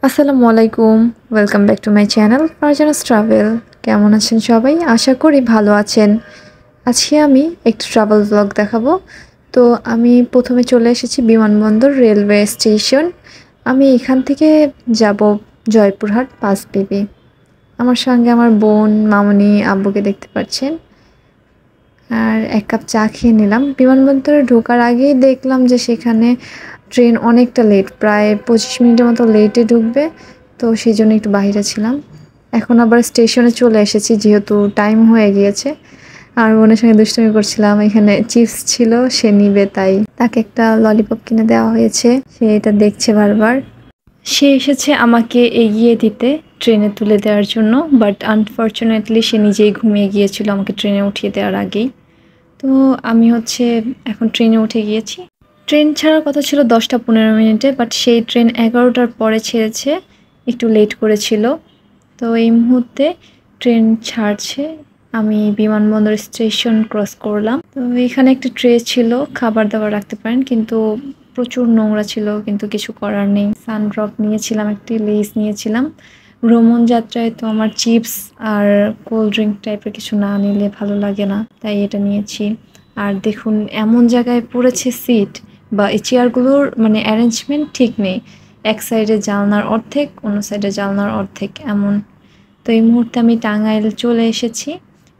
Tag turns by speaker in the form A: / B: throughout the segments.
A: আসসালামু আলাইকুম। Welcome back to my channel Farzana's travel. কেমন আছেন সবাই? আশা করি ভালো আছেন। আজকে আমি একটু ট্রাভেল ব্লগ দেখাবো। তো আমি প্রথমে চলে এসেছি বিমানবন্দর রেলওয়ে স্টেশন। আমি এখান থেকে যাব জয়পুরহাট পাঁচবিবি। আমার সঙ্গে আমার বোন, মামুনি, আব্বুকে দেখতে পাচ্ছেন। আর এক কাপ চা খেয়ে নিলাম। বিমানবন্দরে ঢোকার আগেই দেখলাম যে সেখানে ট্রেন অনেকটা লেট, প্রায় 25 মিনিটের মতো লেটে ঢুকবে। তো সেই জন্য একটু বাইরে ছিলাম। এখন আবার স্টেশনে চলে এসেছি যেহেতু টাইম হয়ে গিয়েছে। আর বোনের সঙ্গে দুষ্টুমি করছিলাম। এখানে চিপস ছিল, সে নিবে তাই তাকে একটা ললিপপ কিনে দেওয়া হয়েছে। সে এটা দেখছে বারবার। সে এসেছে আমাকে এগিয়ে দিতে, ট্রেনে তুলে দেওয়ার জন্য, বাট আনফর্চুনেটলি সে নিজেই ঘুমিয়ে গিয়েছিল আমাকে ট্রেনে উঠিয়ে দেওয়ার আগেই। তো আমি এখন ট্রেনে উঠে গিয়েছি। ট্রেন ছাড়ার কথা ছিল 10টা 15 মিনিটে, বাট সেই ট্রেন 11টার পরে ছেড়েছে, একটু লেট করেছিল। তো এই মুহূর্তে ট্রেন ছাড়ছে। আমি বিমানবন্দর স্টেশন ক্রস করলাম। তো এখানে একটা ট্রে ছিল, খাবার দাবার রাখতে পারেন, কিন্তু প্রচুর নোংরা ছিল, কিন্তু কিছু করার নেই। সানড্রপ নিয়েছিলাম, একটি লেস নিয়েছিলাম। ভ্রমণ যাত্রায় তো আমার চিপস আর কোল্ড ড্রিঙ্ক টাইপের কিছু না নিলে ভালো লাগে না, তাই এটা নিয়েছি। আর দেখুন এমন জায়গায় পড়েছে সিট, বা এই চেয়ারগুলোর মানে অ্যারেঞ্জমেন্ট ঠিক নেই। এক সাইডে জানলার অর্ধেক, অন্য সাইডে জানলার অর্ধেক এমন। তো এই মুহূর্তে আমি টাঙ্গাইল চলে এসেছি।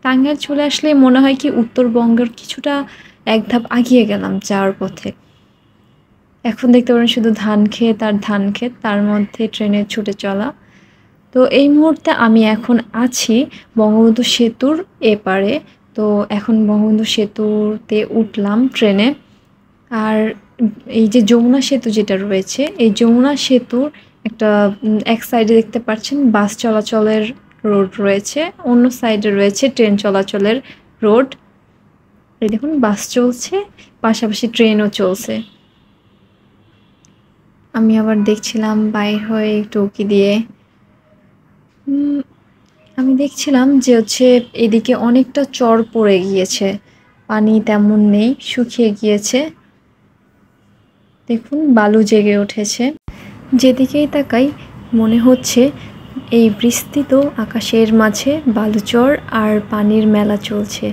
A: টাঙ্গাইল চলে আসলে মনে হয় কি উত্তরবঙ্গের কিছুটা এক ধাপ আগিয়ে গেলাম যাওয়ার পথে। এখন দেখতে পারেন শুধু ধান ক্ষেত আর ধান ক্ষেত, তার মধ্যে ট্রেনের ছুটে চলা। তো এই মুহূর্তে আমি এখন আছি বঙ্গবন্ধু সেতুর এপারে। তো এখন বঙ্গবন্ধু সেতুতে উঠলাম ট্রেনে। আর এই যে যমুনা সেতু যেটা রয়েছে, এই যমুনা সেতুর একটা এক সাইডে দেখতে পাচ্ছেন বাস চলাচলের রোড রয়েছে, অন্য সাইডে রয়েছে ট্রেন চলাচলের রোড। এই দেখুন বাস চলছে, পাশাপাশি ট্রেনও চলছে। আমি আবার দেখছিলাম বাইর হয়ে একটু উঁকি দিয়ে। আমি দেখছিলাম যে এদিকে অনেকটা চর পড়ে গিয়েছে, পানি তেমন নেই, শুকিয়ে গিয়েছে। দেখুন বালু জেগে উঠেছে। যেদিকেই তাকাই মনে হচ্ছে এই বিস্তৃত আকাশের মাঝে বালুচর আর পানির মেলা চলছে।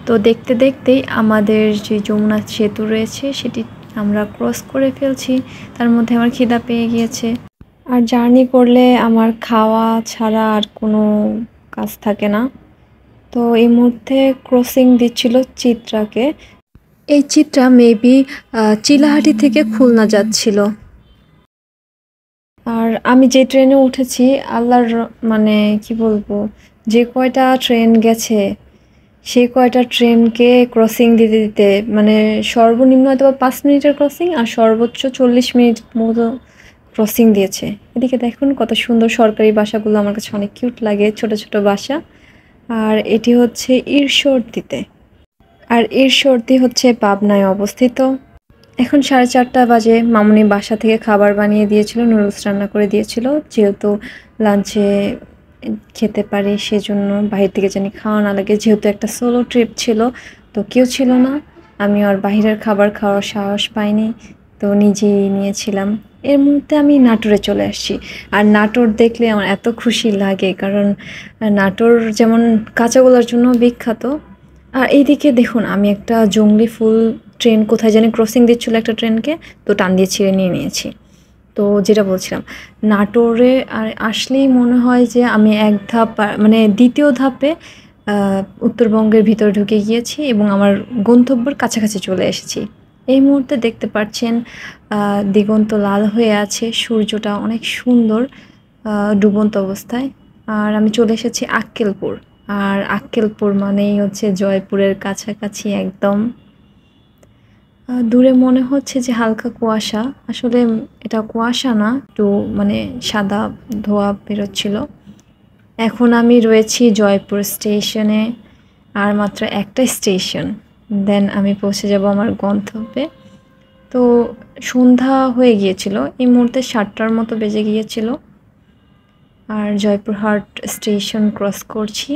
A: তো দেখতে দেখতেই আমাদের যে যমুনা সেতু রয়েছে সেটি আমরা ক্রস করে ফেলছি। তার মধ্যে আমার খিদা পেয়ে গিয়েছে। আর জার্নি করলে আমার খাওয়া ছাড়া আর কোনো কাজ থাকে না। তো এই মুহূর্তে ক্রসিং দিচ্ছিল চিত্রাকে। এই চিত্রা মেবি চিলাহাটি থেকে খুলনা যাচ্ছিল। আর আমি যে ট্রেনে উঠেছি, আল্লাহর মানে কি বলবো, যে কয়টা ট্রেন গেছে সেই কয়টা ট্রেনকে ক্রসিং দিতে দিতে মানে সর্বনিম্ন হয়তো 5 মিনিটের ক্রসিং আর সর্বোচ্চ 40 মিনিট মতো ক্রসিং দিয়েছে। এদিকে দেখুন কত সুন্দর সরকারি বাসাগুলো, আমার কাছে অনেক কিউট লাগে, ছোট ছোট বাসা। আর এটি হচ্ছে ঈশ্বরদীতে। আর ঈশ্বরদী হচ্ছে পাবনায় অবস্থিত। এখন 4:30 বাজে। মামুনি বাসা থেকে খাবার বানিয়ে দিয়েছিল, নুডলস রান্না করে দিয়েছিল, যেহেতু লাঞ্চে খেতে পারি সেজন্য, বাইরে থেকে জানি খাওয়া না লাগে। যেহেতু একটা সোলো ট্রিপ ছিল, তো কেউ ছিল না, আমি আর বাইরের খাবার খাওয়ার সাহস পাইনি, তো নিজেই নিয়েছিলাম। এর মধ্যে আমি নাটোরে চলে আসছি। আর নাটোর দেখলে আমার এত খুশি লাগে, কারণ নাটোর যেমন কাঁচাগোলার জন্য বিখ্যাত। আর এইদিকে দেখুন আমি একটা জংলি ফুল ট্রেন কোথায় জানি ক্রসিং দিচ্ছিল একটা ট্রেনকে, তো টান দিয়ে ছিঁড়ে নিয়ে নিয়েছি। তো যেটা বলছিলাম, নাটোরে আর আসলেই মনে হয় যে আমি এক ধাপ মানে দ্বিতীয় ধাপে উত্তরবঙ্গের ভিতরে ঢুকে গিয়েছি এবং আমার গন্তব্যের কাছাকাছি চলে এসেছি। এই মুহূর্তে দেখতে পাচ্ছেন দিগন্ত লাল হয়ে আছে, সূর্যটা অনেক সুন্দর ডুবন্ত অবস্থায়। আর আমি চলে এসেছি আক্কেলপুর। আর আক্কেলপুর মানেই হচ্ছে জয়পুরের কাছাকাছি একদম। দূরে মনে হচ্ছে যে হালকা কুয়াশা, আসলে এটা কুয়াশা না, একটু মানে সাদা ধোঁয়া বেরোচ্ছিল। এখন আমি রয়েছি জয়পুর স্টেশনে, আর মাত্র একটা স্টেশন, দেন আমি পৌঁছে যাব আমার গন্তব্যে। তো সন্ধ্যা হয়ে গিয়েছিল, এই মুহূর্তে 7টার মতো বেজে গিয়েছিল। আর জয়পুরহাট স্টেশন ক্রস করছি।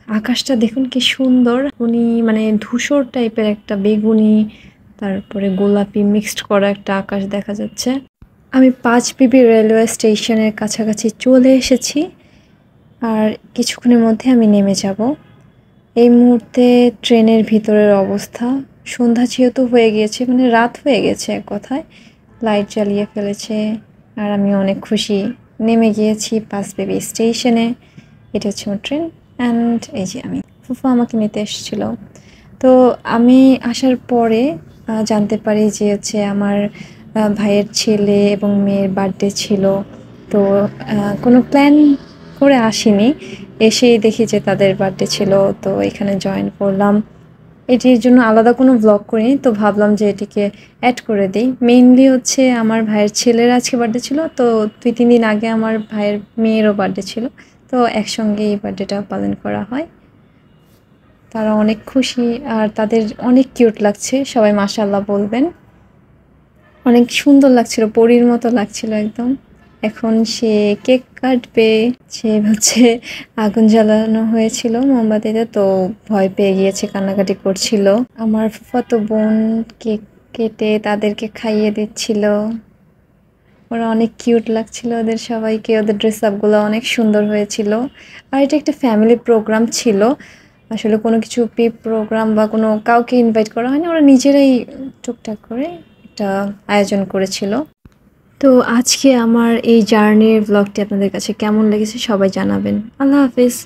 A: আকাশটা দেখুন কি সুন্দর, উনি মানে ধূসর টাইপের একটা বেগুনি তারপরে গোলাপি মিক্সড করা একটা আকাশ দেখা যাচ্ছে। আমি 5 বিবি রেলওয়ে স্টেশনের কাছাকাছি চলে এসেছি আর কিছুক্ষণের মধ্যে আমি নেমে যাব। এই মুহূর্তে ট্রেনের ভিতরের অবস্থা, সন্ধ্যা যেহেতু হয়ে গিয়েছে, মানে রাত হয়ে গেছে এক কথায়, লাইট জ্বালিয়ে ফেলেছে আর আমি অনেক খুশি। নেমে গিয়েছি 5 বিবি স্টেশনে। এটা হচ্ছে আমার ট্রেন অ্যান্ড এই যে আমি, ফুফু আমাকে নিতে এসেছিল। তো আমি আসার পরে জানতে পারি যে হচ্ছে আমার ভাইয়ের ছেলে এবং মেয়ের বার্থডে ছিল। তো কোনো প্ল্যান করে আসিনি, এসেই দেখি যে তাদের বার্থডে ছিল, তো এখানে জয়েন করলাম। এটির জন্য আলাদা কোনো ব্লগ করিনি, তো ভাবলাম যে এটিকে অ্যাড করে দিই। মেইনলি হচ্ছে আমার ভাইয়ের ছেলের আজকে বার্থডে ছিল, তো 2-3 দিন আগে আমার ভাইয়ের মেয়েরও বার্থডে ছিল, তো একসঙ্গে এই বার্থডেটা পালন করা হয়। তারা অনেক খুশি আর তাদের অনেক কিউট লাগছে, সবাই মাশাআল্লাহ বলবেন। অনেক সুন্দর লাগছিল, পরীর মতো লাগছিল একদম। এখন সে কেক কাটবে, সে হচ্ছে আগুন জ্বালানো হয়েছিল মোমবাতিতে, তো ভয় পেয়ে গিয়েছে, কান্নাকাটি করছিল। আমার ফুফাতো বোন কেক কেটে তাদেরকে খাইয়ে দিচ্ছিল। ওরা অনেক কিউট লাগছিল, ওদের সবাইকে, ওদের ড্রেস আপগুলো অনেক সুন্দর হয়েছিল। আর এটা একটা ফ্যামিলি প্রোগ্রাম ছিল, আসলে কোনো কিছু প্রোগ্রাম বা কোনো কাউকে ইনভাইট করা হয়নি, ওরা নিজেরাই টুকটাক করে একটা আয়োজন করেছিল। তো আজকে আমার এই জার্নির ব্লগটি আপনাদের কাছে কেমন লেগেছে সবাই জানাবেন। আল্লাহ হাফিজ।